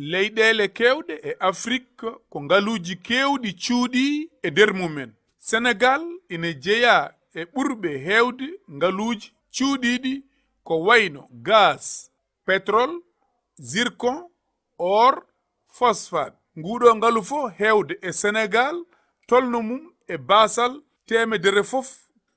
leyɗele kewɗe e Afrique ko ngaluji kewɗi cuuɗi e nder mumen. Sénégal ina jeeya e ɓurɓe heewde ngaluji cuuɗiɗi ko wayno gaz, pétrole, zircon, or, phosphate. Nguɗo ngalu fof heewde e Sénégal tolno mum e basal temedere fof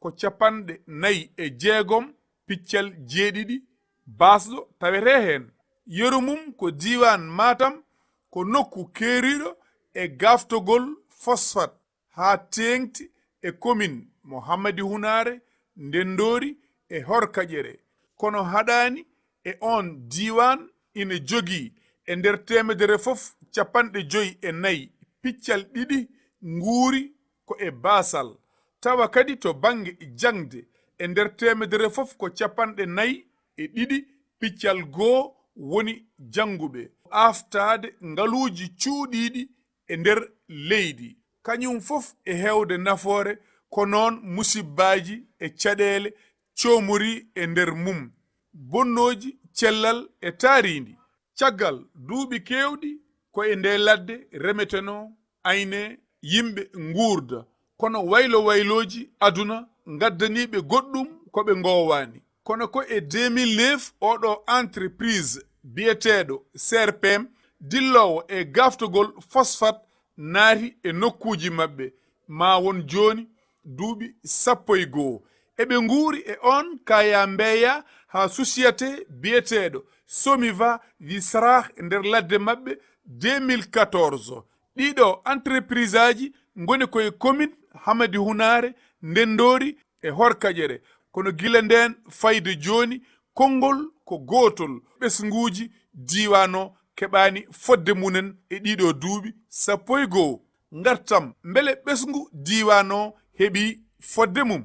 ko 46 piccal jeeɗiɗi basɗo tawete hen. Yeru mum ko diwan Matam ko nokku keeriɗo e gaftogol phosphate ha tengti e commune mo Hounare Ndendory e Hokaidiere. Kono haɗani e on diwan ina jogi e nder temedere fof 54 piccal ɗiɗi nguuri ko e basal. Tawa kadi to bange jangde e nder temedere fof ko 42 piccal goo woni janguɓe. Aftade ngaluji cuuɗiɗi e nder leydi kañum fof e hewde nafoore ko noon musibbaji e caɗele coomori e nder mum, bonnoji cellal e taaridi. Caggal duuɓi kewɗi ko e nde ladde remeteno ayne yimɓe nguurda, kono wayloji aduna gaddaniɓe goɗɗum ko ɓe ngowani. Kono ko e 2009 oɗo entreprise biyeteɗo CRPM dillowo e gaftogol phosphate naati e nokkuji mabɓe ma won joni duuɓi 12 eɓe nguuri e on kaya mbeya ha société biyeteɗo Somiva Visrah e nder ladde mabɓe 2014. ɗiɗo entreprise aji ngoni koye commune Hounare Ndendory e Hokaidiere. Kono gila nden fayde joni konngol ko gotol. ɓesguji diwano keɓani fodde munen e ɗiɗo duuɓi 12. Gartam mbele ɓesgu diwano heɓi fodde mum.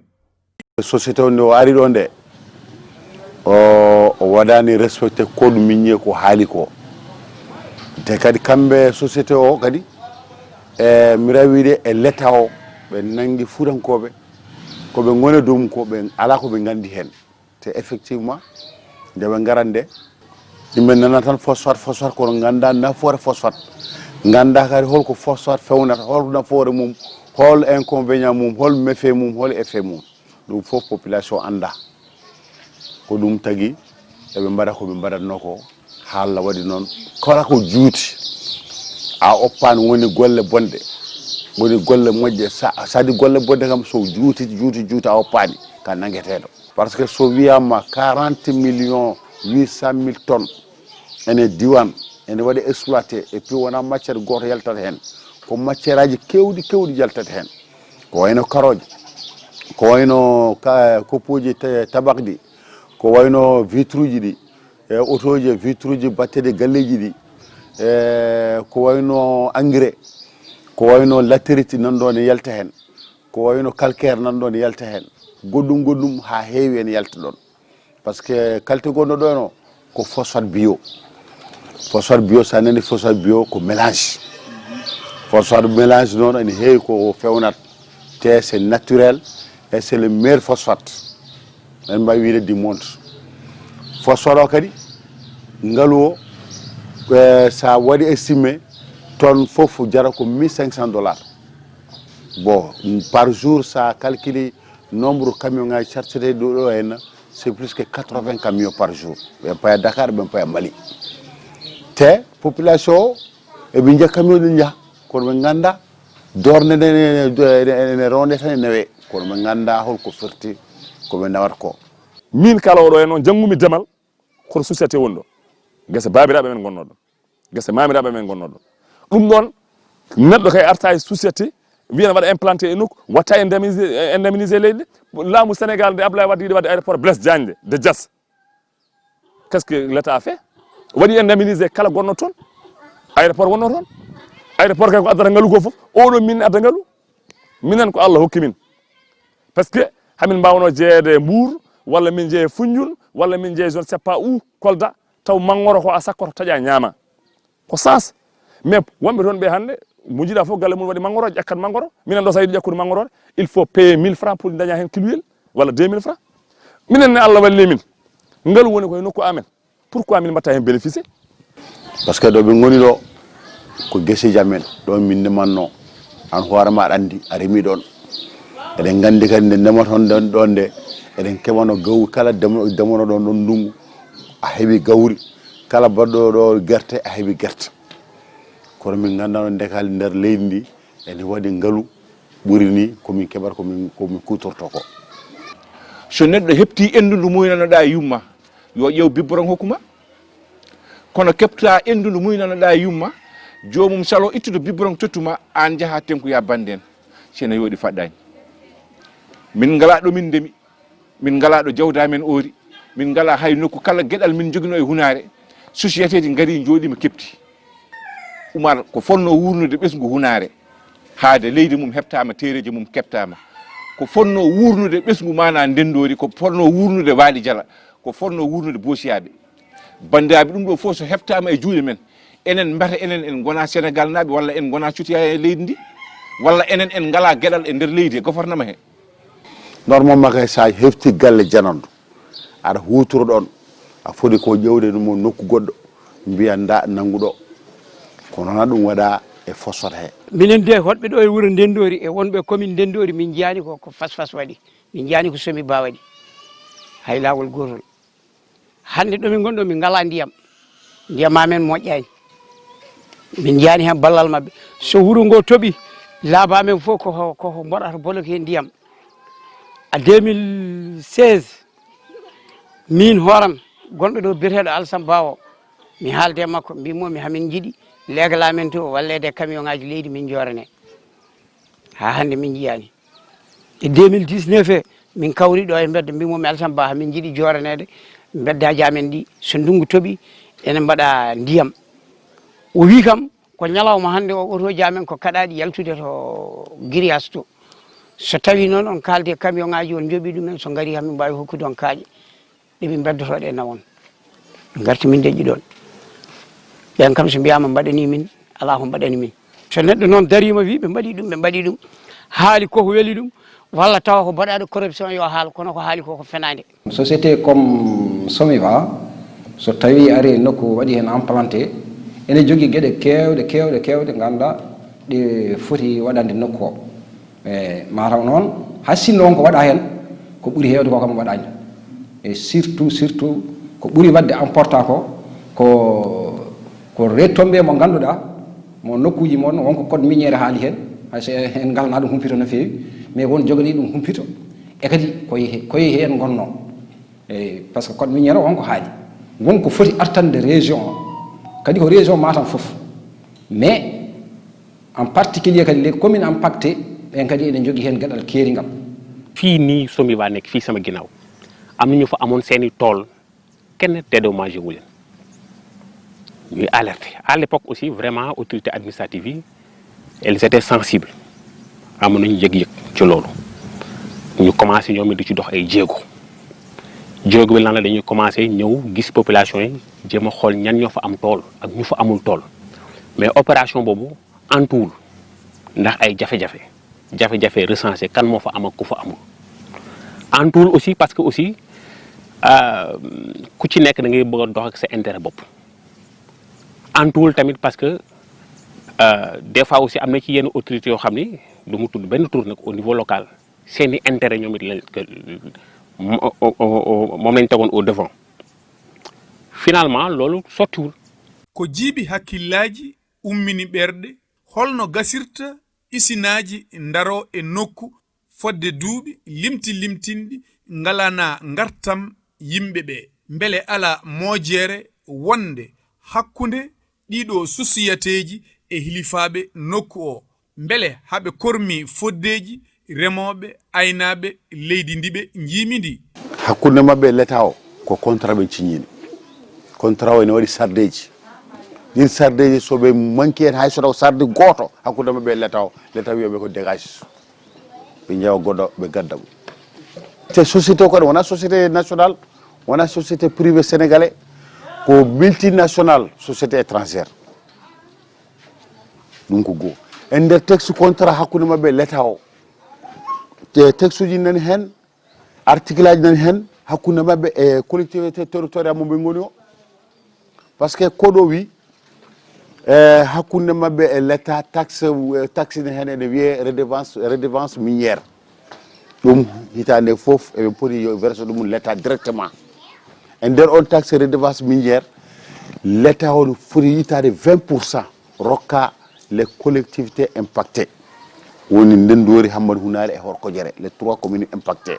Société o nde o ari ɗo nde o waɗani respecté code minier ko haali ko, te kadi kamɓe société o kadi mi rawiɗe e l'état o ɓe nangi fuurankoɓe koɓe gone dow ko ɓe ala ko ɓe gandi hen. te effectivement nde ɓe garat nde yimɓe nana tan phosphate kono ganda nafoore phosphate, ganda kadi holko phosphate fewnata, hol nafoore mum, hol inconvénient mum, hol méfait mum, hol effet mum. ɗum fof population anda. ko ɗum tagi eɓe mbaɗa koɓe mbaɗatno ko. haalla waɗi noon kala ko juuti a oppani woni golle bonde, woni golle moƴƴe. sadi golle bonde kam so juuti a oppani ka nangueteɗo. par ce que so wiyama 40,800,000 tonnes ene diwan ene waɗi exploité et puis wona matiére goto yaltata hen, ko matiére aji kewɗi jaltata hen, ko wayno karoje, ko wayno koppuji tabak ɗi, ko wayno vitre uji ɗi, auto ji vitre uji batteɗe galleji ɗi, ko wayno engrais, ko wayno latérite nanɗo ne yalta hen, ko wayno calcaire nanɗo ne yalta hen, goɗɗum ha heewi ene yalta ɗon. par ce que qualité gonɗo ɗo no ko phosphate bio. phosphate bio sa nani phosphate bio ko mélange. phosphate mélange noon ene heewi ko fewnat te c'est naturel et c'est le meilleur phosphate en mbawi wiide du monde. phosphate o kadi ngalu o sa waɗi estimé tonne fof jara ko $1,500. bon par jour sa calcule nombre camion ngaji chargete ɗo henna c'est plus que 80 camions par jour. ɓe paya Dakar ɓe paya Mali. te population o eɓe jiiya camion ɗi jaaha kono ɓe ganda dorne ene ronde tan e newe, kono ɓe ganda holko firti koɓe nawat ko. min kala oɗo hen noon janggumi demal koto société woni ɗo, guesa babiraɓe men gonno ɗon, guesa mamiraɓe men gonno ɗon. ɗum ɗon neɗɗo kay arta e société wiyana waɗa implanté e nokku watta indemnisé leydi. laamu Sénégal nde Abdoulaye Wade yiɗi wadde aéroport Blaise Diagne de Diass, qu'est ce que l'état a fait? waɗi indemnisé kala gonno toon, aéroport wonno toon. aéroport kay ko addata ngalu go fof oɗo min adda ngalu minen ko Allah hokki min. par ce que hamin mbawno jeeyede Mbour walla min jeeye Foundiougne walla min jeeye zone c'est pas où Kolda taw mangoro ko a sakkoto taƴa ñaama ko sas. mais wonɓe toon ɓe hannde mo jiiɗa fof galle mum waɗi mangoroje ƴakkat mangoro. minen ɗo sa yiɗi ƴakkude mangorore il faut payer 1000 francs pour daña hen kiloyel walla 2000 francs. minen ne Allah walli min ngalu woni koye nokku amen, pourquoi min mbatta hen bénéficié? parce que ɗo ɓe ngoni ɗo ko gese jamen ɗon min ndemanno an hoore ma andi a remi ɗon eɗen gandi kadi nde ndematon ɗon nde eɗen keɓano gawri kala demono ɗon ɗon ndungu a heeɓi gawri kala baɗɗo ɗo guerte a heeɓi guerte kono min gandano ndekali nder leydi ndi ene waɗi ngaalu ɓuri ni komin keɓata komin kutorto ko so neɗɗo hepti endudu muynanoɗa e yumma yo ƴew bibboron hokkuma kono kepta endudu muynanoɗa e yumma jomum salo ittude bibboron tottuma an jaaha tenkuya banden sene yooɗi faɗɗani min ngala ɗo min ndemi min ngala ɗo jawda men oori min ngala hay nokku kala gueɗal min joguino e Hounare société ji ngari jooɗima kepti Oumar ko fonno wurnude ɓesgu Hounare haade leydi mum heɓtama tereji mum keptama ko fonno wurnude ɓesgu mana Ndendory ko fonno wurnude Waali Jala ko fonno wurnude Boosiyaɓe bandaɓe ɗum ɗo fof so heɓtama e juuɗe men enen mbata enen en gona Sénégal naɓe walla en gona cutoya e leydi ndi walla enen en ngala gueɗal e nder leydi e gofornama he normalement kay sa hefti galle janandu aɗa hutoro ɗon a foti ko ƴewde ɗum nokku goɗɗo mbiya nda nannguɗo kono noon ɗum waɗa e Phosphate he minen de hoɗɓe ɗo e wuuro Ndendory e wonɓe commune Ndendory min jiyani ko Phosphate waɗi min jiyani ko somi ba waɗi hay lawol gotol hande ɗo min gonɗo min ngala ndiyam amen moƴƴani min jiyani hen ballal mabɓe so wuuro ngo tooɓi laaba amen fof koko mboɗata boloke he ndiyam a 2016 min hooram gonɗo ɗo biyeteɗo Alassane Bawo mi haalde makko mbimomi hamin jiiɗi leegal amen to wallede camion ngaji leydi min jorane ha hande min jiyani e 2019 min kawri ɗo e bedda mbimomi Alassane Ba hamin jiiɗi joranede beddaji amen ɗi so ndungu tooɓi ene mbaɗa ndiyam o wi kam ko ñalawma hande o otoji amen ko kaɗaɗi yaltude to grillage to so tawi noon on kalde camion ngaji on jooɓi ɗumen so gari hamin mbawi hokkude on kaaƴe ɗemin beddotoɗe e nawon garti min deƴƴi ɗon ɓen kam so mbiyama mbaɗani min ala ko mbaɗani min so neɗɗo noon darima wi ɓe mbaɗi ɗum haali koko weeli ɗum walla tawa ko mbaɗaɗo corruption yo haal kono ko haali koko fenade société comme Somiva so tawi ari nokku waɗi hen implanté ene jogui gueɗe kewɗe ganduɗa ɗe foti waɗande nokku o e mataw noon hay sinno on ko waɗa hen ko ɓuuri hewde ko kam waɗani e surtout ko ɓuuri wadde important ko rettomɓe mo ganduɗa mo nokkuji moon wonko code miniére haali hen hayso en galna ɗum humpito no fewi mais won jogani ɗum humpito e kadi koye hen gonno e par ce que code miniére wonko haali wonko foti artande région o kadi ko région Matam foof mais en particulier kadi les communes impactées ɓen kadi eɗen jogui hen gueɗal keerigal fii nii Somiva nekk fii sama ginnaaw am na ñu fa amoon seeni tool kenn dédommagé wu leen ñuy alerté à l'époque aussi vraiment autorité administrative yi elles étaient sensibles amoon nañu yëg-yëg ci loolu ñu commencé ñoom it di ci dox ay jéego bi lan la dañuy commencé ñëw gis population yi jéem a xool ñan ñoo fa am tool ak ñu fa amul tool mais opération boobu antuwul ndax ay jafe-jafe recensé kan moo fa am ak ku fa amul antuwul aussi parce que aussi ku ci nekk da ngay bëgg a dox ak sa intérêt bopp antuwul tamit parce que des fois aussi am na ci yenn autorités yoo xam ni du mu tudd benn tour nag au niveau local seeni intérêt ñoom it lañ moom lañ tegoon au devant finalement loolu sottiwul ko jiibi hakkillaji ummini ɓerɗe holno gasirta isinaji ndaro e nokku fodde duuɓi limtinɗi ngalana ngartam yimɓe ɓe mbele ala moojere wonde hakkunde ɗiɗo sociétéji e hilifaɓe nokku o mbele haɓe kormi foddeji remoɓe aynaɓe leydi ndiɓe jiimidi hakkunde mabɓe l'état o ko contrat ɓe ciñini contrat o ene waɗi sardeji ɗin sardeji soɓe manki hen hay sotaw sarde goto hakkude mabɓe l'état o l'état wiyaɓe ko dégage ɓe jeewa goɗɗo ɓe gadda mo te société o kadi wona société nationale wona société privé sénégalais ko multinational société étrangère ɗum ko goho e nder texte contrat hakkude mabɓe l'état o te texte uji nani hen article aji nani hen hakkude mabɓe e collectivité territorial mo ɓe goni o par ce que koɗo wi hakkunde mabbe e l'état taxe ne hen ene wiye redevance minière ɗum hitande fof eɓe poti yo verse ɗum l'état directement e nder on taxe redevance minière l'état on foti yitade 20% rokka les collectivités impactées woni Ndendory Hammadou Hounare e Hokaidiere les 3 communes impactées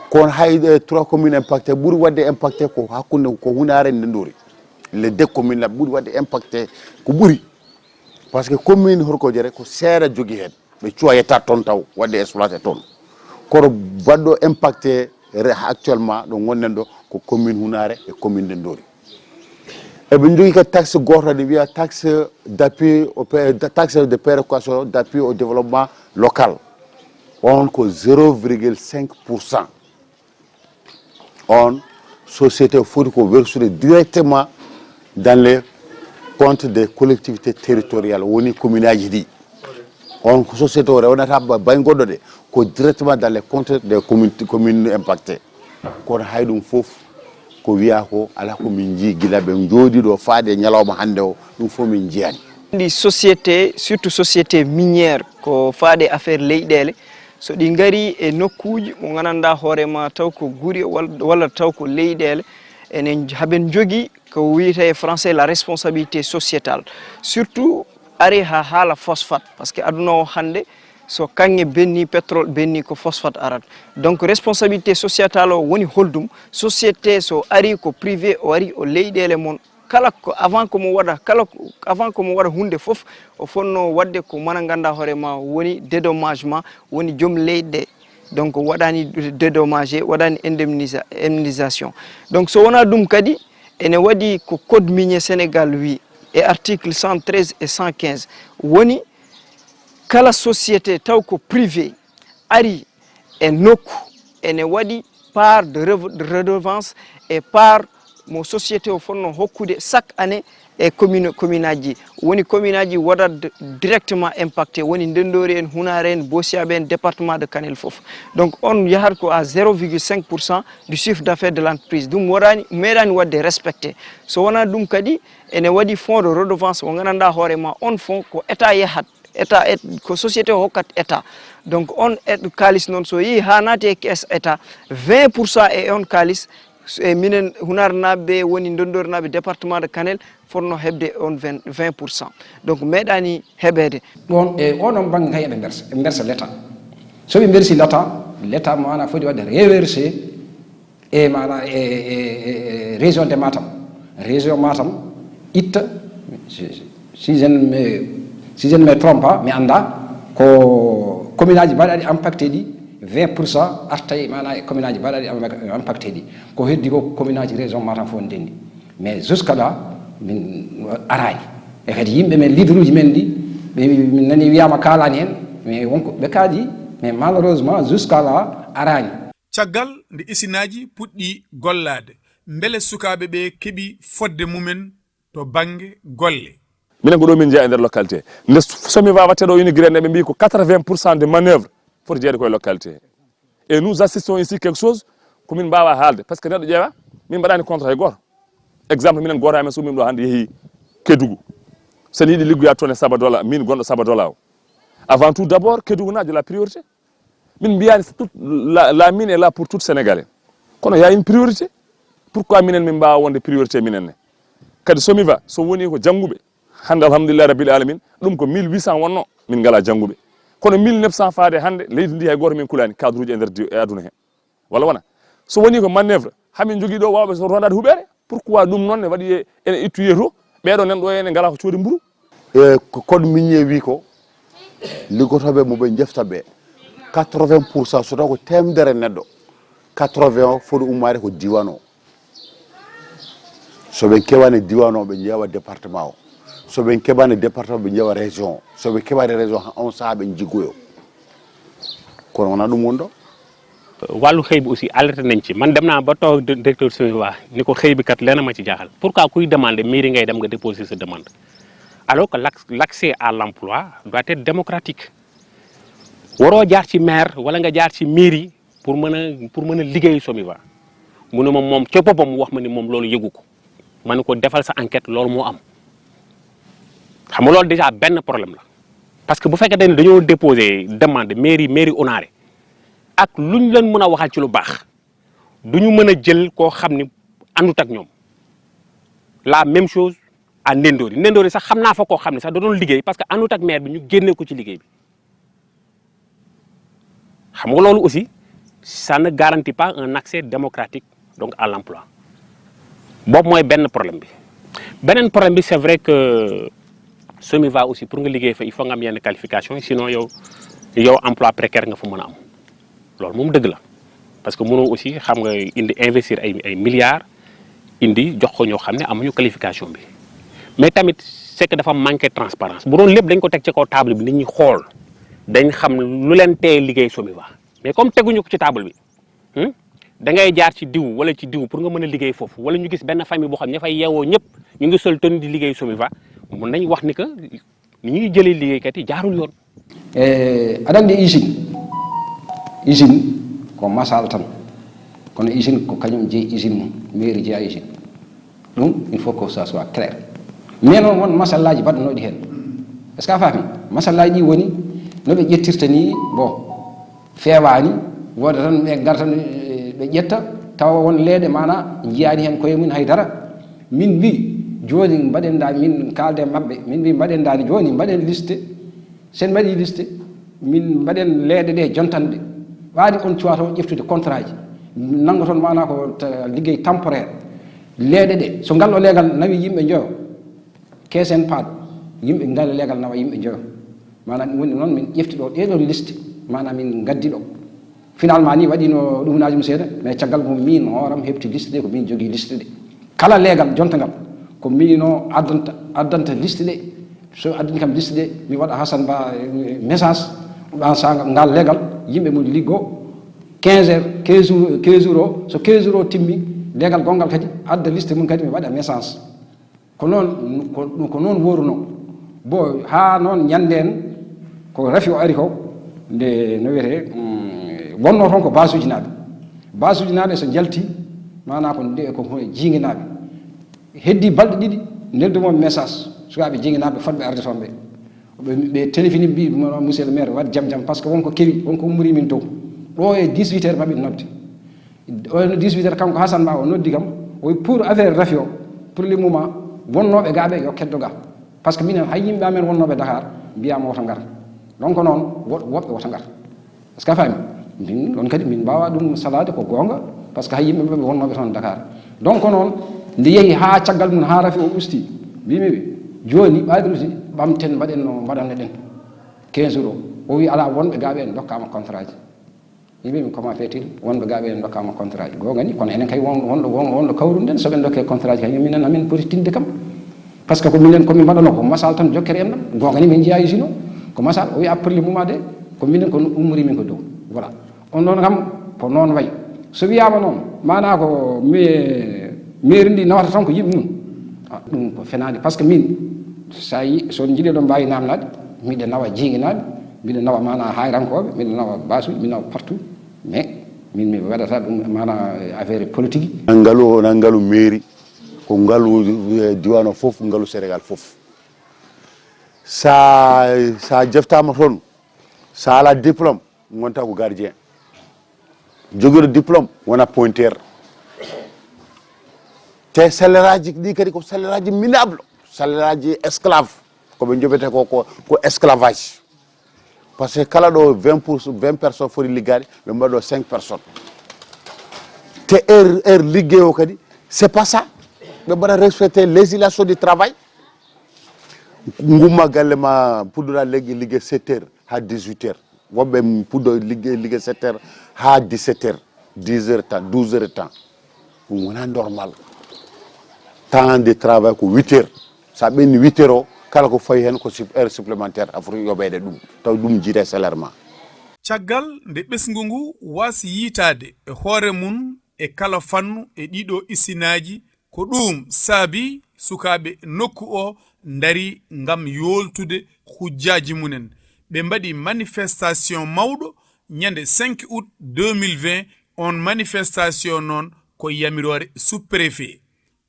kon hay 3 communes impactées ɓuri wadde impacté ko hakkunde ko Hounare Ndendory les 2 communes la ɓuri wadde impacté ko ɓuri parce que commune Hokaidiere ko seeɗa jogui hen ɓe cuwayata toon taw wadde exploité toon kono baɗɗo impacté actuellement ɗo gonnen ɗo ko commune Hounare e commune Ndendory eɓe jogui ko taxe goto ne wiya taxe d'appui taxe de péréquation d'appui au développement local on ko 0,5%. On société foti ko versude directement dans les comptes des collectivités territoriales woni commune aji ɗi on ko société o rewnata bay goɗɗo de ko directement dans les comptes des communes impactées kono hay ɗum fof ko wiya ko ala ko min jii gila ɓe jooɗi ɗo faade ñalawma hannde o ɗum fof min jiyani ɗi société surtout société minière ko faade affaire leyɗele so ɗi ngari e nokkuji mo gandanɗa hoorema taw ko guuri walla taw ko leyɗele enen haɓen jogui ko wiyete e français la responsabilité sociétale surtout ari ha haala phosphate par ce que aduna o hande so kanŋe benni pétrole benni ko phosphate arat donc responsabilité sociétale o woni holdum société so ari ko privé o ari o leyɗele mon kala ko avant ko mo waɗa hunde fof o fonno wadde ko mana ganda hoorema woni dédommagement woni joom leyɗe donc waɗani dédommagé waɗani indemnisation donc so wona ɗum kadi ene waɗi ko code minier Sénégal wi e article 113 et 115 woni kala société taw ko privé ari e nokku ene waɗi part de redevance et part mo société o fonno hokkude chaque année e commune aji woni commune aji waɗat directement impacté woni Ndendory en Hounare en Bossiaɓe en département de Kanel fof donc on yahat ko à 0,5% du chiffre d'affaires de l'entreprise ɗum meeɗani wadde respecté so wona ɗum kadi ene waɗi fonds de redevance mo gandanɗa hoorema on fonds ko état yahat état ko société o hokkat état donc on kalis noon so yeehi ha naati e caisse état 20% e on kalis e minen Hounare naɓe woni Ndendory naɓe département de Kanel fonno hebde on 20%. donc meeɗani heɓede ɗon e onon banggue kay eɓe bersa l'état so ɓe bersi l'état mana foti wadde reversé e mana e région de Matam itta si je ne me trompe pas mi anda ko commune aji mbaɗaɗi impacté ɗi 20% artay mana commune aji mbaɗaɗi impacté ɗi ko heddi ko commune aji région Matam fof ndenni mais jusqu'à là min arani e kadi yimɓe men leader uji men ɗi min nani wiyama kalani hen mais wonko ɓe kaali mais malheureusement jusqu'à là arani caggal nde isinaji puɗɗi gollade beele sukaɓe ɓe keeɓi fodde mumen to banggue golle minen ko ɗo min jeeya e nder localité nde somi wawatte ɗo unigré ɓe mbi ko 80% de manœuvre foti jeeyde koye localité et nous assistons ici quelque chose ko min mbawa haalde par ce que neɗɗo ƴeewa min mbaɗani contrat e goto exemple minen goto amen sumim ɗo hande yeehi Kédougou sen yiiɗi liggoya toon e Sabadola min gonɗo Sabadola o avant tout d' abord Kédougou najo la priorité min mbiyani la mine est là pour tout Sénégalais kono y a une priorité pourquoi minen min mbawa wonde priorité minen ne kadi somi wa so woni ko jangguɓe hande alhamdulillah rabbil alamin ɗum ko 1800 wonno min ngala jangguɓe kono 1900 faade hande leydi ndi hay goto min kulani cadre uji e nder e aduna hen walla wona so woni ko manœuvre hamin jogui ɗo wawɓe so rondade huuɓere pourquoi ɗum noon ne waɗi ene ittuye to ɓeɗo nan ɗo ene ngala ko coodi mburu e ko code minier wi ko liggotoɓe moɓe jefta ɓe 80% so taw ko temedere neɗɗo 80 o foti ummade ko diwan o soɓe kewani diwan o ɓe jeewa département o soɓe keɓani département ɓe jeewa région o soɓe keɓani région on saaha ɓe jiggoyo kono wona ɗum wonɗo wàllu xëy bi aussi alerte nañ ci man dem naa ba toog directeur SOMIVA ni ko xëy bi kat lenn ma ci jaaxal pourquoi kuy demander mairie ngay dem nga déposer sa demande alors que l'accès à l'emploi doit être démocratique waroo jaar ci maire wala nga jaar ci mairie pour mën a liggéey SOMIVA mu ne moom ca boppam mu wax ma ni moom loolu yëgu ko ma ne ko defal sa enquête loolu moo am xam nga loolu déjà benn problème la parce que bu fekkee dañu dañoo déposer demande mairie Hounare ak luñ leen mën a waxal ci lu baax duñu mën a jël koo xam ni àndut ak ñoom la même chose à Ndendory sax xam naa fa koo xam ne sax da doon liggéey parce que àndut ak maire bi ñu génne ko ci liggéey bi xam nga loolu aussi ça ne garantit pas un accès démocratique donc à l'emploi boobu mooy benn problème bi beneen problème bi c'est vrai que SOMIVA aussi pour nga liggéey fa il faut nga am yenn qualification sinon yow emploi précaire nga fa mën a am loolu moom dëgg la parce que mënoo aussi xam nga indi investir ay milliards indi jox ko ñoo xam ne amuñu qualification bi mais tamit c'est que dafa manqué transparence bu doon lépp dañ ko teg ci kaw table bi nit ñi xool dañ xam lu leen tee liggéey SOMIVA mais comme teguñu ko ci table bi da ngay jaar ci diw wala ci diw pour nga mën a liggéey foofu wala ñu gis benn famille boo xam ne ña fay yeewoo ñëpp ñu ngi sol tenue di liggéey SOMIVA mun nañ wax ni que ni ñuy jëlee liggéeykat yi jaarul yoon. aɗa andi usine ko masal tan kono usine ko kañum jeeyi usine mum mairie jeeya usine ɗum il faut que ça soit clair mais noon won masallaji mbaɗanoɗi hen est ce que a faami masallaji ɗi woni no ɓe ƴettirta ni bon feewani woda tan ɓe gara tan ɓe ƴetta tawa won leeɗe mana jiyani hen koye mum haydara min mbi joni mbaɗenda min kalde mabɓe min mbi mbaɗendani joni mbaɗen liste sen mbaɗi liste min mbaɗen leeɗe ɗe jontanɗe waɗi on cuwata on ƴeftude contrat ji nanggo toon mana ko liggey temporaire leeɗe ɗe so ngal o leegal nawi yimɓe joyo keesen paaɗo yimɓe ngal leegal nawa yimɓe joyo mana ɗum woni noon min ƴefti ɗo ɗeɗon liste mana min gaddi ɗo finalement ni waɗino ɗumunaji mum seeɗa mais caggal mum min hooram heɓti liste ɗe ko min jogui liste ɗe kala leegal jontagal ko mino addanta liste ɗe so addani kam liste ɗe mi waɗa Hassane Ba message ɗan sa ngal leegal yimɓe mum liggo 15 jours o so 15 jours o timmi leegal gongal kadi adda liste mum kadi mi waɗa message ko noon woruno bo ha noon ñanden ko rafi o ari ko nde no wiyete wonno toon ko base uji naaɓe so jalti mana ko nde ko jiiguinaɓe heddi balɗe ɗiɗi neldumomi message sukaɓe jiiguinaɓe fotɓe arde toon ɓe téléphone mbi monsieur le maire waɗ jaam par ce que wonko kewi wonko ummori min dow ɗo e 18 heures maɓe nodde o 18 heures kanko Hassane Ba o noddi kam o pour affaire rafi o pour le moment wonnoɓe gaaɓe yo keddo ga par ce que minen hay yimɓe amen wonnoɓe Dakar mbiyama woto ngar donc noon woɓɓe woto ngar est ce que a faami min ɗon kadi min mbawa ɗum salade ko gonga par ce que hay yimɓe ɓe wonnoɓe toon Dakar donc noon nde yeehi ha caggal mum ha rafi o usti mbimiɓe joni ɓaadirusi ɓamten mbaɗen no mbaɗanno ɗen 15 jours o wi ala wonɓe gaaɓe en dokkama contrat ji yimɓe comment fait-il wonɓe gaaɓe en dokkama contrat ji gogani kono enen kay wonɗo kawrunden soɓen dokke contrat ji kay minen amin poti tinde kam par ce que ko minen komin mbaɗano ko masal tan jokkere en ɗam gogani min jeeya usine o ko masal o wi après muma de ko minen ko ummori min ko dow voilà on ɗon kam ko noon wayi so wiyama noon mana ko mairie ndi nawata tan ko yimɓe mum ɗum ko fenade par ce que min sa yi so jiiɗe ɗo mbawi namnade miɗe nawa jiiguinaɓe mbiɗa nawa mana hayrankoɓe mbiɗa nawa basuji mbiɗa nawa partout mais min mi waɗata ɗum mana affaire politique ngalu na ngalu mairie ko ngalu diwan o fof ngalu Sénégal fof sa jeftama toon sa ala diplôme gonta ko gardien joguiɗo diplôme wona pointeur te salaire aji ɗi kadi ko salaire aji minable salaire aji esclave koɓe joɓete ko esclavage par ce que kala ɗo 20 personnes foti liggade ɓe mbaɗo 5 personnes te heure liggey o kadi c'est pas ça ɓe mbaɗa respecté législation du travail gumma galle ma puɗɗoɗa liggey 7 heures ha 18 heures woɓɓe puɗɗo liggey 7 heures ha 17 heures 10 heures temps 12 heures temps ɗum wona normal temps de travail ko 8 heures sa ɓenni 8 heures o kala ko fayi hen ko heure supplémentaire afoti yoɓede ɗum taw ɗum jiite salaire ma caggal nde ɓesgu ngu wasi yitade e hoore mum e kala fannu e ɗiɗo isinaji ko ɗum saabi sukaɓe nokku o dari ngam yoltude hujjaji munen ɓe mbaɗi manifestation mawɗo ñande 5 août 2020 on manifestation noon ko yamirore sous-préfet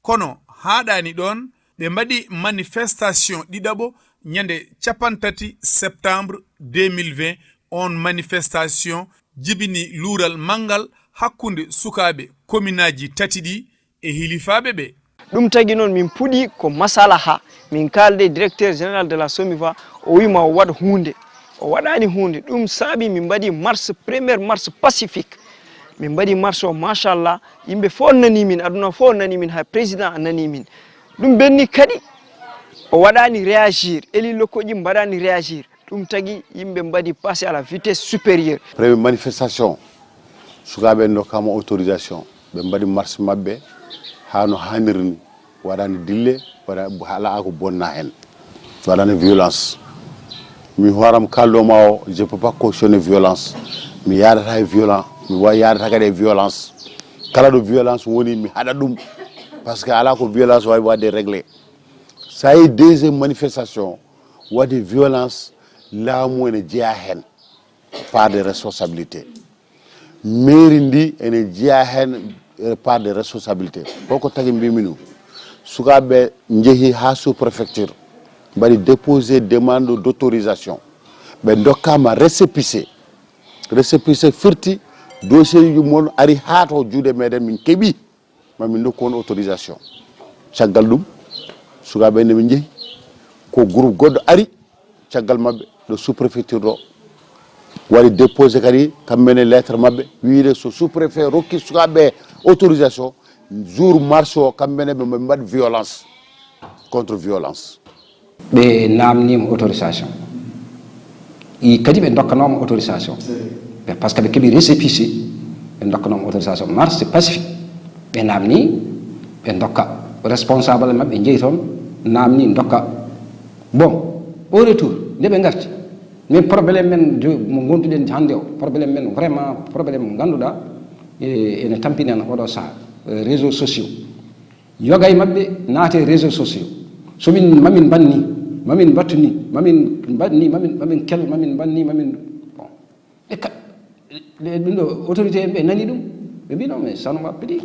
kono haɗani ɗon ɓe mbaɗi manifestation ɗiɗaɓo ñande 30 septembre 2020 on manifestation jibini luural mangal hakkunde sukaɓe communaji tati ɗi e hilifaɓe ɓe. ɗum tagi noon min puɗi ko masalaha min kalde directeur général de la SOMIVA o wima o waɗa hunde o waɗani hunde ɗum saabi min mbaɗi marche première marche pacifique min mbaɗi marche o machallah yimɓe fof nani min aduna fof nani min ha président nani min ɗum benni kadi o waɗani réagir eli lokkoji mbaɗani réagir ɗum tagi yimɓe mbaɗi passé à la vitesse supérieure. Première manifestation sukaɓe dokkama autorisation ɓe mbaɗi marche mabɓe hano hanirni waɗani dille haala ko bonna hen waɗani violence mi horam kaldoma o je peux pas cautionner violence mi yadata e violent mi yadata kadi e violence kala ɗo violence woni mi haɗa ɗum par ce que ala ko violence wawi wadde réglé sa yi deuxième manifestation waɗi violence laamu ene jeeya hen part de responsabilité mairie ndi ene jeeya hen part de responsabilité koko tagi mbimi ɗum sukaɓe jeehi ha sous préfecture mbaɗi déposé demande d' autorisation ɓe dokkama récépissé firti dossier ji mon ari ha to juuɗe meɗen min keeɓi mamin dokku on autorisation caggal ɗum sukaɓe nde min jeehi ko groupe goɗɗo ari caggal mabɓe ɗo sous préfecture ɗo waɗi déposé kadi kamɓene lettre mabɓe wiide so sous préfet rokki sukaɓe autorisation jour marche o kamɓene ɓe mbaɗi violence contre violence ɓe namnima autorisation i kadi ɓe dokkanoma autorisation par ce que ɓe keeɓi récépissé ɓe dokkanoma autorisation marche pacifique ɓe namni ɓe dokka responsable mabɓe jeeyi toon namni dokka bon au retour nde ɓe garti min probléme men mo gonduɗen hannde o probléme men vraiment probléme mo ganduɗa ene tampinen oɗo saaha réseaux sociaux yoga e mabɓe naate réseaux sociaux somin mamin banni mamin battuni mamin banni mamin kel mamin banni mamin bon ɗum ɗo autorité en ɓe nani ɗum ɓe mbino mais sanoma piɗi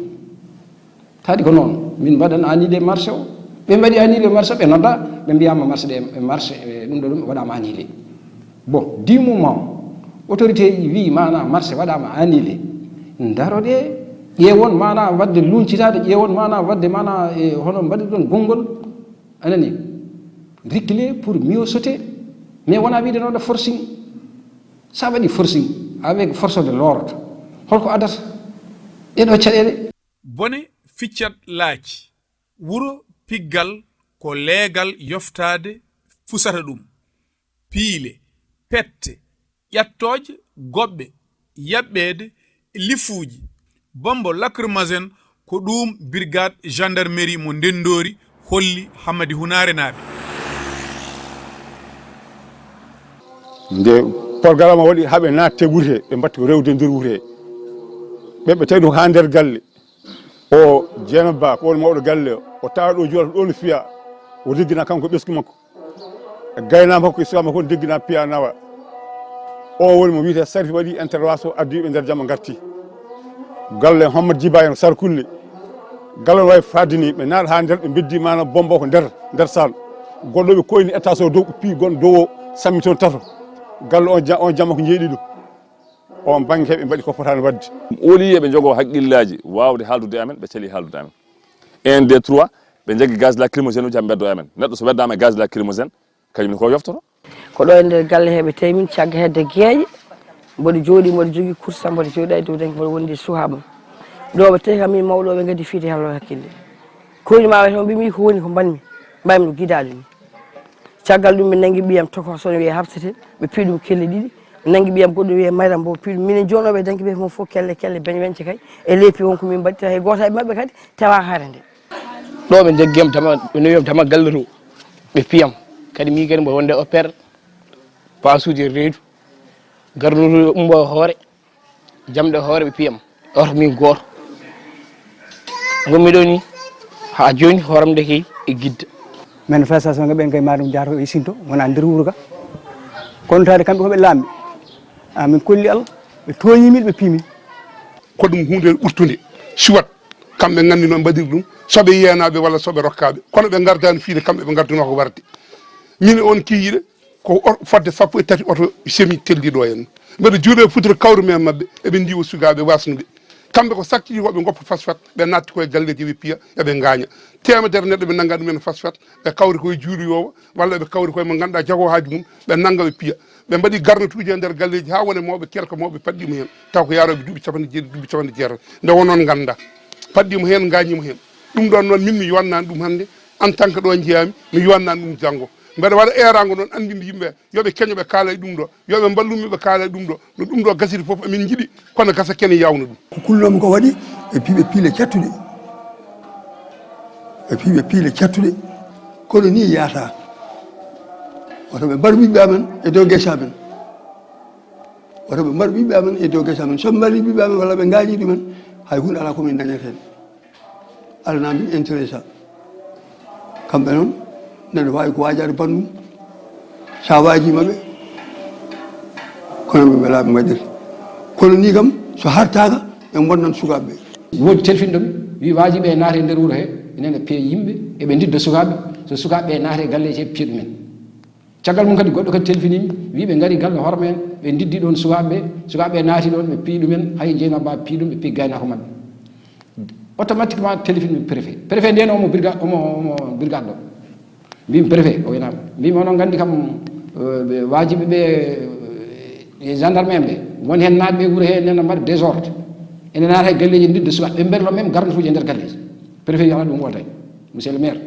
taadi ko noon min mbaɗan annulé marché o ɓe mbaɗi annulé marché ɓe nodda ɓe mbiyama marché ɗe marché ɗum ɗo ɗum waɗama annulé bon du moment autorité wi mana marché waɗama annulé daroɗe ƴeewon mana wadde luncitade ƴeewon mana wadde mana e hono mbaɗi ɗon gongol anani reculer pour mieux sauter mais wona wiide noɗo forcing sa waɗi forcing avec force de l'ordre holko adata ɗeɗo caɗele bone ficcat laaci wuro piggal ko leegal yoftade fusata ɗum piile pette ƴattoje goɓɓe yaɓɓede lifuuji bombo lacrymogène ko ɗum brigade gendarmerie mo Ndendory holli Hamadi Hounare naaɓe nde programme o waɗi haaɓe natte wuute ɓe mbatti ko rewde nder wuute ɓeɓe tawi ɗum ha nder galle o Dieynaba ko woni mawɗo galle o tawa ɗo jooɗata ɗo no fiya o liggina kanko ɓesgu makko gaynama makko e suka makko on liggina piya nawa o woni mo wiyete sarfi waɗi intervention addi ɓe nder jamma garti galle Hammadou Djiba en sarkulle galle wawi fadini ɓe naata ha nder ɓe beddi mana bomba ko nder sal goɗɗo ɓe koyni étage o dow pi gon dow sammi toon tato galle on jamma ko jeeɗi ɗum on banggue heɓe mbaɗi ko fotani wadde oli eɓe jogo haqqillaji wawde haaldude amen ɓe caali haaldude amen 1 2 3 ɓe jagui gaz lacrymogène uji ha beddo amen neɗɗo so weddama e gaz lacrymogène kañum ko yoftoto ko ɗo e nder galle heɓe tawi min cagga hedde gueeƴe mboɗo jooɗi mboɗo jogui course mboɗo jooɗi e dow danki mboɗo wondi suhaba ɗo ɓe tawi kam min mawɗo ɓe gaddi fiide hallo hakkille koyni ma wayto mbimi ko woni ko banmi mbaymi ɗo guidali ni caggal ɗum mi nangui ɓiyam toko sono wiye habsete ɓe piɗi ɗum kelle ɗiɗi mi nangui ɓiyam goɗɗo wiye mayram mbo piɗum minen jonoɓe danki ɓe moom fof kelle beñ weñce kay e leypi wonko min mbaɗi tawi goto e mabɓe kadi tawa haare nde ɗo ɓe jaggiyam tama ɓe nawiyam tama galle to ɓe piyam kadi mi kadi mbo wonde opére pasuji reedu garnude ummo hoore jamɗe hoore ɓe piyam oto min goto gommi ɗo ni ha joni hooram nde kay e gidda manifestation ga ɓen kay maɗum jaato e sinto wona nder wuuro ka kono tawde kamɓe koɓe laamɓe min kolli Allah ɓe tooñimin ɓe piimin ko ɗum hunde ɓurtude siwat kamɓe gandi noon mbaɗiri ɗum soɓe yeenaɓe walla soɓe rokkaɓe kono ɓe gardani fiide kamɓe ɓe gardino ko warde min on kiyiɗe ko fodde 13 oto semi telliɗo en mbeɗa juuɗe futura kawru men mabɓe eɓe ndiwa sukaɓe wasnuɓe kamɓe ko sakki woɓe goppa phosphate ɓe natti koye galleji ɓe piya eɓe gaña temedere neɗɗo ɓe nangga ɗumen phosphate ɓe kawri koye juuɗoyowo walla ɓe kawri koye mo ganduɗa jago haaju mum ɓe nangga ɓe piya ɓe mbaɗi garnotuji e nder galleji ha wone mawɓe kelko mawɓe paɗɗimo hen taw ko yaroɓe duuɓi 70 duuɓi 70 nde wonon ganda paɗɗimo hen gañimo hen ɗum ɗon noon min mi yonnani ɗum hannde en tant que ɗo jeeyami mi yonnani ɗum janggo mbeɗa waɗa erago noon andinde yimɓe yoɓe keño ɓe kaala e ɗum ɗo yoɓe ballumi ɓe kaala e ɗum ɗo no ɗum ɗo gasiri foof emin jiiɗi kono gasa kene yawna ɗum ko kulnomi ko waɗi e piiɓe piile cattuɗe kono ni yaata woto ɓe mbaɗ ɓiɓɓe amen e dow guesa amen soɓe mbaɗi ɓiɓɓe amen walla ɓe gañi ɗumen hay hunde ala komin dañeten alana min intéressa kamɓe noon neɗɗo wawi ko wajade bandum sa wajimaɓe kono ɓe welaɓe waɗiri kono ni kam so hartaka ɓe bonnan sukaɓeɓe woodi telfinɗomi wi wajiɓe naate nder wuuro he enen e piya yimɓe eɓe didda sukaɓe so sukaɓe naate galleji he piya ɗumen caggal mum kadi goɗɗo kadi telfinimi wi ɓe gaari galle hoorema en ɓe diddi ɗon sukaɓe naati ɗon ɓe pii ɗumen hay jeynaba pii ɗum ɓe pii gaynako mabɓe automatiquement téléphone préfet nden omo brigade ɗo mbimi préfet o winama mbimi onon gandi kam wajiɓe ɓe gendarme en ɓe woni hen naaɓe wuuro he nena mbaɗa désordre ene naata e galleji didde sukaɓe ɓe mberlo même garnotuji e nder galleji préfet yala ɗum wotay monsieur le maire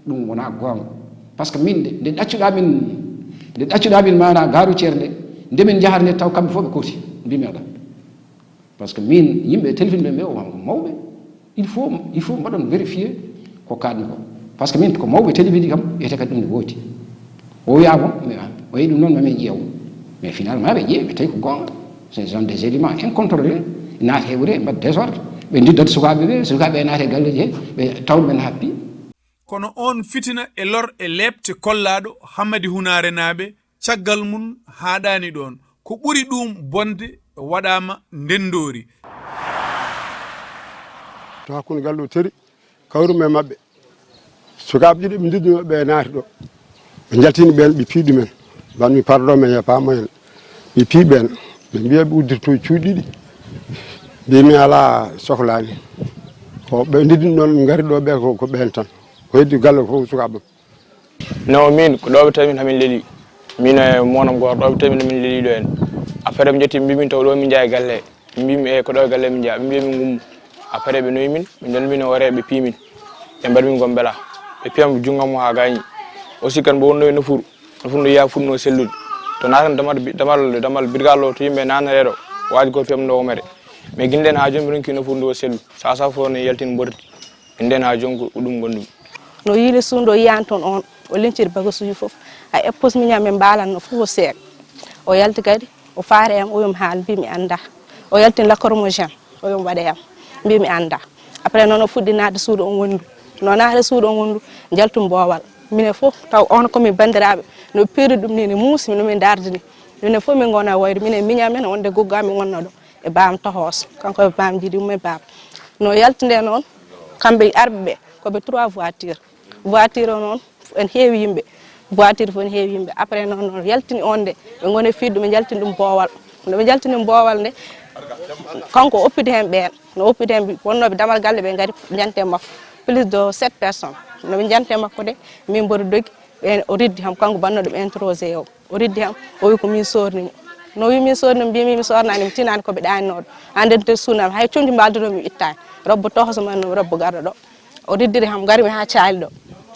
ɗum wona gonga par ce que min nde ɗaccuɗa min mana garoutiére nde ndemin jahata nde taw kamɓe fof ɓe kooti mbimi aɗa par ce que min yimɓe téléphone ɓe o mawɓe il faut mbaɗon vérifier ko kalmi ko par ce que min ko mawɓe télévision kam wiyete kadi ɗum ne woodi o wiyama o yi ɗum noon mamin ƴeew mais finalement ɓe ƴeewi ɓe tawi ko gonga ce sont des éléments incontrôlés naata he wuure mbaɗa désordre ɓe diddat sukaɓe naata e galleji he ɓe taw ɗumen happi kono on fitina e lor e lebte kollaɗo Hammadi Hounare naaɓe caggal mum haɗani ɗon ko ɓuri ɗum bonde waɗama Ndendory to hakkude gallo teri kawrume mabɓe sukaɓe ɗiɗi ɓe didduno ɓe naati ɗo ɓe jaltini ɓen ɓe pii ɗumen banmi pardon men e pamo en ɓe pii ɓen ɓe mbiya ɓe uddirto cuuɗi ɗiɗi mbimi ala sohlani ko ɓe diddini ɗon gari ɗo ɓe ko ɓen tan ko heddi galle ko fof sukaɓe non min ko ɗoɓe tawi min hamin leeli min e monam goto ɗoɓe tawi min hamin leeli ɗo en après ɓe jetti mbimin taw ɗo min jaa e galle mbimi e ko ɗo e galle min jaa ɓe mbiya min gummu après ɓe noyi min ɓe dolmin o ware ɓe piimin ɓe mbaɗi min gon beela ɓe piyam junggam ha gañi aussi kan bo wonno e nofuru nofuru ndo yiya funno sellude to natan damal brigade o to yimɓe nanareɗo waji goto fiyam ndo womere mais guinden ha joni ɓe ronki nofuru ndo sellu sa fo ne yaltin bordi ɓe nden ha joni ko ɗum gondumi no yiile suundo yiyan toon on o lenciri bagasuji foof hay éppose miñam min mbalanno fof o seeɗa o yalti kadi o faare am o yomi haal mbi mi anda o yaltin lacrymogène o yomi waɗe am mbi mi anda après noon o fuɗɗi naatde suudu on wondu no naatde suudu on wondu jaltum boowal minen fof taw on komin bandiraɓe no piiri ɗum ni ne muusi nomin dardini minen fof min gona wayde minen miñamen wonde goggami wonno ɗo e bam tohos kanko e bam jiiɗi umma e bam no yaltinde noon kamɓe arɓe ɓe koɓe 3 voiture o noon en heewi yimɓe voiture fof ne heewi yimɓe après noon yaltini on nde ɓe goni fiiɗe ɓe jaltini ɗum boowal nde ɓe jaltini boowal nde kanko oppiti hen ɓeen no oppiti hen wonnoɓe damal galle ɓe gari jante makko plus de 7 personnes noɓe jante makko de min mboɗo dogi ɓen o riddi ham kanko bannoɗo ɓe introsé o riddi ham o wi ko min sornimo no wi min sornimo mbimi mi sornani mi tinani koɓe ɗaninoɗo anden te suunami hay comci mbaldunomi ittani robbo tohoso man no robbo garɗo ɗo o riddiri ham garimi ha caali ɗo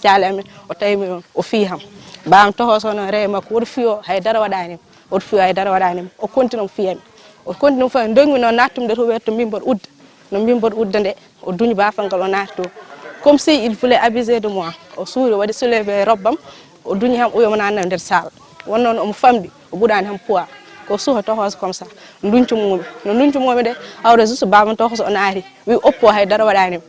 caali amen o tawimi ɗon o fii ham mbam tohoso noon rewe makko woto fiyo haydara waɗanimo woto fiyo haydara waɗanimo o continue fiyami o continue fo dogmi noon nattumde to wiyata to mbimboɗo udda no mbimboɗo udda nde o duñi bafal ngal o naati to comme si il voulait abuser de moi o suuri o waɗi soulevé robbam o duñi ham o wiyomo nanna nder salle won noon omo famɗi o ɓuɗani ham poids ko suuha tohoso comme ça nduncumomi no nduncumomi de hawre juste baba tohoso o naati wi oppo haydara waɗanimo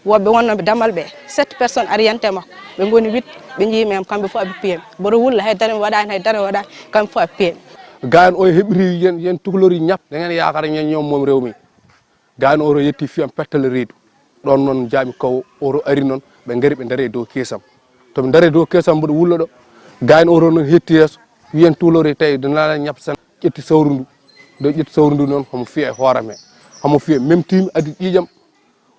woɓɓe wonnoɓe damal ɓe 7 personnes ariyante makko ɓe goni 8 ɓe jiimi ham kamɓe fof aɓe piyami mboɗo wulla haydara mi waɗani haydara mi waɗani kamɓe fof aɓe piyami gayan o heɓri yen tuhlori ñap ɗen yakara ñen ñom mom rewmi gayan oro yetti fiyam pertale reedu ɗon noon jaami kaw oro ari noon ɓe gari ɓe daari dow kesam toɓe daari dow kesam mboɗo wulla ɗo gayn oro non hetti yeso wiyen tulore tawi dana ñap sen ƴetti sawrundu do ƴetti sawrundu non homo fiya e hoore me homo fiya même tim adi ƴiƴam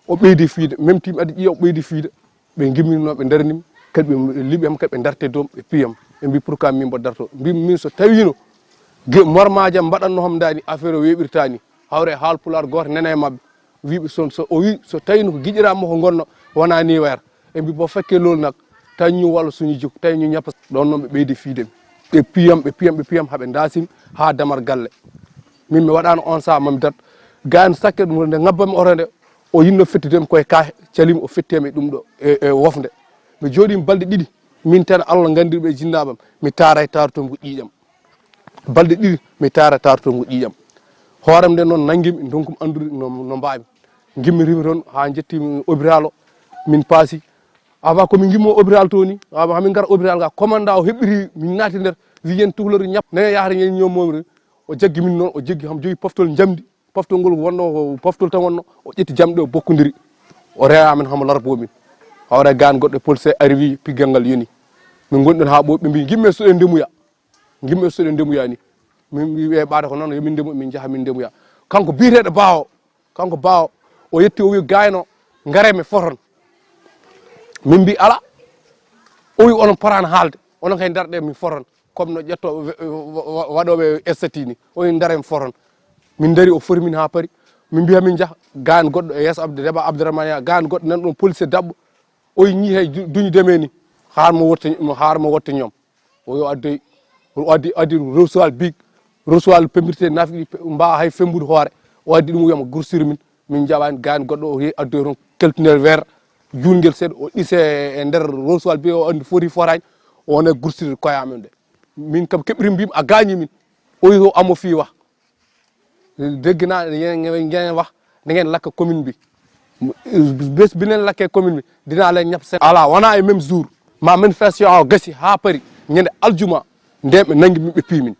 o ɓeydi fiide même tim adi ƴiƴam o ɓeydi fiide ɓe gimmino ɓe darnim kadi ɓe liɓyam kadi ɓe darte doom ɓe piyam ɓe mbi pourquoi min mbo darto mbi min so tawino mormaji am mbaɗanno hom dani affaire o weɓirtani hawre haal pular goto nene e mabɓe wiɓe so o wi so tawino ko guiƴirama ko gonno wona ni wayata e mbi bo fekke lol nak taw ñu walla suñu jikko tawi ñu ñappa ɗon noon ɓe ɓeydi fiidemi ɓe piyam haɓe dasim ha damar galle min mi waɗano on saha mami dat gani sakke ɗum nde ngabbami oto nde o yinno fettidemi koye ka calimi o fettemi ɗum ɗo e wofde mi jooɗimi balɗe ɗiɗi min tan Allah gandirɓe e jinnaɓam mi taara e tarutom ko ƴiƴam balɗe ɗiɗi mi taara tarutom ko ƴiƴam hoorem nde noon nanguimi donkum andude no mbami gimmorimi toon ha jettimi hôpital o min paasi avant komin gimmo hôpital to ni hamin gara hôpital ga commandant o heɓɓiri min naati nder wi yen tuhlori ñap ne yahata yen ñommomri o jaggi min noon o jaggi ham jogi poftol jamdi poftol ngol wonno poftol tan wonno o ƴetti jamɗe o bokkodiri o rewamin hamo larbomin hawre gan goɗɗo police arrivi piggal ngal yoni min gonɗon ha ɓo ɓe mbi gimme soɗe ndemuya ni min wi ɓaade ko noon yomin ndemu min jaaha min ndemuya kanko biyeteɗo bawo o yetti o wi gayno gareme foton min mbi ala o wi onon porano haalde onon kay darɗe min foton comme no ƴetto waɗoɓe estati ni o wi darem foton min dari o fori min ha paari min mbiya min jaaha gan goɗɗo e yeeso deba abdourahmane ya gan goɗɗo nan ɗon police dabɓo o wi ñi hay duñi deme ni harmo wotta ñoom o yo addi rosowal big rosowal pembirte nafɗi mbawa hay fembude hoore o addi ɗum o wiyama gursir min jaɓani gani goɗɗo o addoy toon keltunel vert jungel seeɗa o ɗise e nder rosowal bi o andi foti forani o wona gursirde koyamen de min kam keɓri mbimi a gañi min o wi amo fi wax dégg naa ngeen wax da ngeen lakk commune bi bés bi leen lakkee commune bi dinaa leen ñap seen ala wona e même jour ma manifestation o gasi ha paari ñande aljuma nden ɓe nangi min ɓe piimin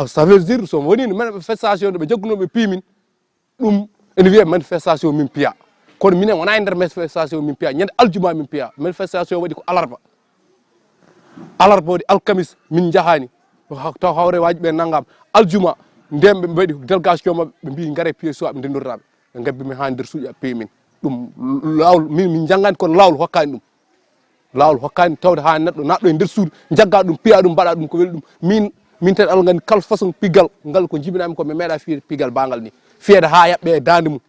ça veut dire so woni no manifestation ɗo ɓe jaggunoɓe piimin ɗum ene wiye manifestation min piya kono minen wona e nder manifestation min piya ñande aljuma min piya manifestation waɗi ko alarba waɗi alkamis min jahani taw hawre waji ɓe naggam aljuma nden ɓe mbaɗi délégation mabɓe ɓe mbi gaare piye suwaɓe ndendortaɓe ɓe gabbimi ha nder suuƴi piimin ɗum lawol min janggani kono lawol hokkani tawde ha neɗɗo naɗɗo e nder suudu jagga ɗum piya ɗum mbaɗa ɗum ko weli ɗum min tan Allah gandi kala façon piggal ngal ko jibinami ko mi meeɗa fiyede piggal bangal ni fiyede ha yaɓɓe e dande mum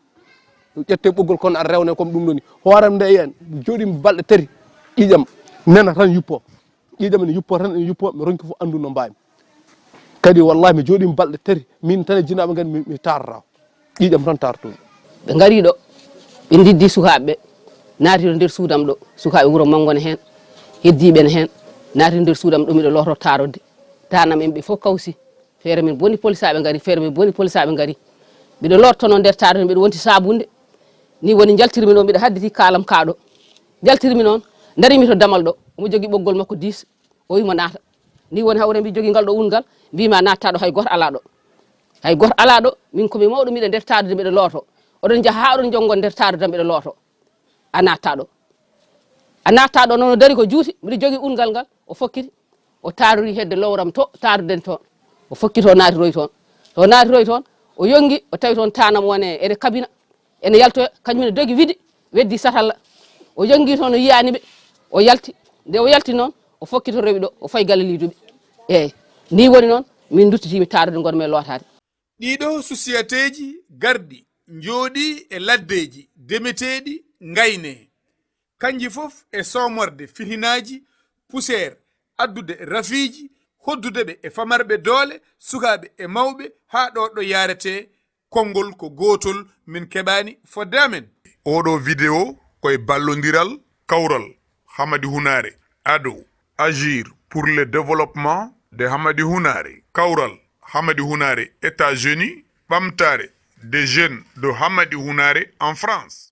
ƴette ɓoggol kono aɗa rewne comme ɗum ɗo ni hoorem nde yen joɗimi balɗe tati ƴiƴam nena tan yuppo ƴiƴam ne yuppo tan ene yuppo mi ronki fof andu no mbami kadi wallahi mi jooɗimi balɗe tati min tan e jinnaɓe gandi mi tarata ƴiƴam tan tartomi ɓe ngari ɗo ɓe diddi sukaɓeɓe naati ɗo nder suudam ɗo sukaɓe wuuro mangone hen heddiɓe ne hen naati nder suudam ɗo miɗo lorto tarode tanam en ɓe fof kawsi feere min boni police aɓe ngari feere min boni police aɓe ngari mbiɗo lortono nder tarode mbiɗo wonti sabunde ni woni jaltirmi ɗo mbiɗo hadditi kalam kaɗo jaltirmi noon darimi to damal ɗo omo jogui ɓoggol makko 10 o wimo naata ni woni hawre mbi jogui ngal ɗo ungal mbima natta ɗo hay goto ala ɗo min komi mawɗo mbiɗo nder tarde mbiɗo looto oɗon jaaha ha oɗon jongo nder tarde tan mbiɗo looto a natta ɗo noon o dari ko juuti mbiɗo jogui ungal ngal o fokkiti o tarori hedde lowram to tarden toon o fokkiti o naatiroy toon o yongi o tawi toon tanam wone ene kabina ene yaltoya kañum ne dogi wiide weddi satalla o yongi toon o yiyaniɓe o yalti nde o yalti noon o fokkiti rewi ɗo o fayi galle liduɓe eyyi ni woni noon min duttitimi tarde gonmi e lootade ɗiɗo société ji garɗi jooɗi e laddeji demeteɗi gayne kanji fof e somorde fitinaji poussiére addude rafiji hoddude ɓe e famarɓe doole sukaɓe e mawɓe ha ɗo yarete konngol ko gotol min keɓani fodde amen oɗo vidéo koye ballodiral kawral Hamady Hounare ado agir pour le développement de Hamady Hounare kawral Hamady Hounare États-Unis ɓamtare des jeunes de Hamady Hounare en France.